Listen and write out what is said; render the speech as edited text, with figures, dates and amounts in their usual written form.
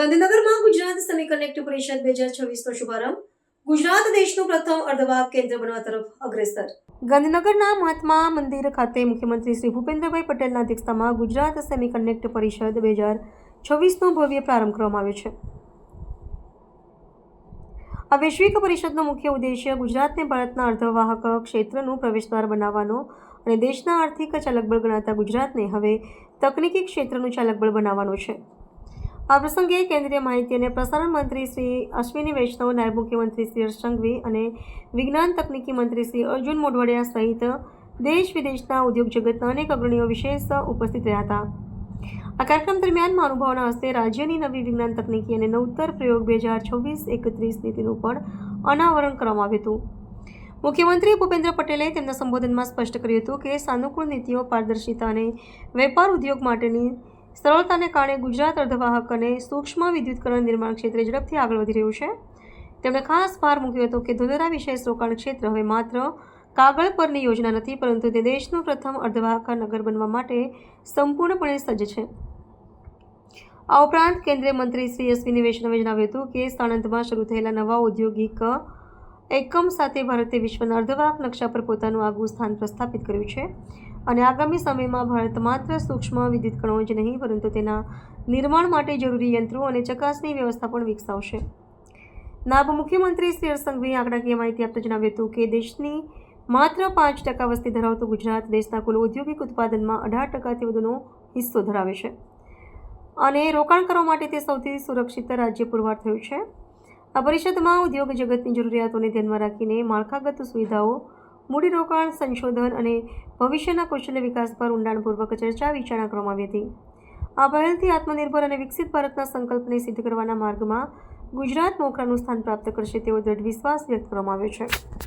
ગાંધીનગરમાં ગુજરાત સેમિકન્ડક્ટર પરિષદ 2026નો શુભારંભ. ગુજરાત દેશનું પ્રથમ અર્ધવાહક કેન્દ્ર બનવા તરફ અગ્રેસર. ગાંધીનગરના મહાત્મા મંદિર ખાતે મુખ્યમંત્રી શ્રી ભૂપેન્દ્રભાઈ પટેલના અધ્યક્ષતામાં ગુજરાત સેમિકન્ડક્ટર પરિષદ 2026નો ભવ્ય પ્રારંભ કરવામાં આવ્યો છે. આ વૈશ્વિક પરિષદનો મુખ્ય ઉદ્દેશ્ય ગુજરાતને ભારતના અર્ધવાહક ક્ષેત્રનું પ્રવેશદ્વાર બનાવવાનો અને દેશના આર્થિક ચાલકબળ ગણાતા ગુજરાતને હવે તકનીકી ક્ષેત્રનું ચાલકબળ બનાવવાનો છે. આ પ્રસંગે કેન્દ્રીય માહિતી અને પ્રસારણ મંત્રી શ્રી અશ્વિની વૈષ્ણવ, નાયબ મુખ્યમંત્રી શ્રી હર્ષ સંઘવી અને વિજ્ઞાન તકનીકી મંત્રી શ્રી અર્જુન મોઢવાડિયા સહિત દેશ વિદેશના ઉદ્યોગ જગતના અનેક અગ્રણીઓ વિશેષ ઉપસ્થિત રહ્યા હતા. આ કાર્યક્રમ દરમિયાન મહાનુભાવોના હસ્તે રાજ્યની નવી વિજ્ઞાન તકનીકી અને નવતર પ્રયોગ 2026-31 નીતિનું પણ અનાવરણ કરવામાં આવ્યું હતું. મુખ્યમંત્રી ભૂપેન્દ્ર પટેલે તેમના સંબોધનમાં સ્પષ્ટ કર્યું હતું કે સાનુકૂળ નીતિઓ, પારદર્શિતા અને વેપાર ઉદ્યોગ માટેની સરળતાને કારણે ગુજરાત અર્ધવાહક અને સૂક્ષ્મ વિદ્યુતકરણ નિર્માણ ક્ષેત્રે ઝડપથી આગળ વધી રહ્યું છે. તેમણે ખાસ ભાર મૂક્યો હતો કે ધોલેરા વિશેષ રોકાણ ક્ષેત્ર હવે માત્ર કાગળ પરની યોજના નથી, પરંતુ તે દેશનું પ્રથમ અર્ધવાહક નગર બનવા માટે સંપૂર્ણપણે સજ્જ છે. આ ઉપરાંત કેન્દ્રીય મંત્રી શ્રી અશ્વિની વૈષ્ણવે જણાવ્યું હતું કે સાણંદમાં શરૂ થયેલા નવા ઔદ્યોગિક એકમ સાથે ભારતે વિશ્વના અર્ધવાહક નકશા પર પોતાનું આગવું સ્થાન પ્રસ્થાપિત કર્યું છે અને આગામી સમયમાં ભારત માત્ર સૂક્ષ્મ વિદ્યુતકણો જ નહીં, પરંતુ તેના નિર્માણ માટે જરૂરી યંત્રો અને ચકાસણી વ્યવસ્થા પણ વિકસાવશે. નાયબ મુખ્યમંત્રી શ્રી હર્ષ સંઘવીએ આંકડાકીય માહિતી આપતા જણાવ્યું હતું કે દેશની માત્ર 5% વસ્તી ધરાવતું ગુજરાત દેશના કુલ ઔદ્યોગિક ઉત્પાદનમાં 18%થી વધુનો હિસ્સો ધરાવે છે અને રોકાણ કરવા માટે તે સૌથી સુરક્ષિત રાજ્ય પુરવાર થયું છે. આ પરિષદમાં ઉદ્યોગ જગતની જરૂરિયાતોને ધ્યાનમાં રાખીને માળખાગત સુવિધાઓ, મૂડીરોકાણ, સંશોધન અને ભવિષ્યના કૌશલ્ય વિકાસ પર ઊંડાણપૂર્વક ચર્ચા વિચારણા કરવામાં આવી હતી. આ પહેલથી આત્મનિર્ભર અને વિકસિત ભારતના સંકલ્પને સિદ્ધ કરવાના માર્ગમાં ગુજરાત મોખરાનું સ્થાન પ્રાપ્ત કરશે તેવો દૃઢ વિશ્વાસ વ્યક્ત કરવામાં આવ્યો છે.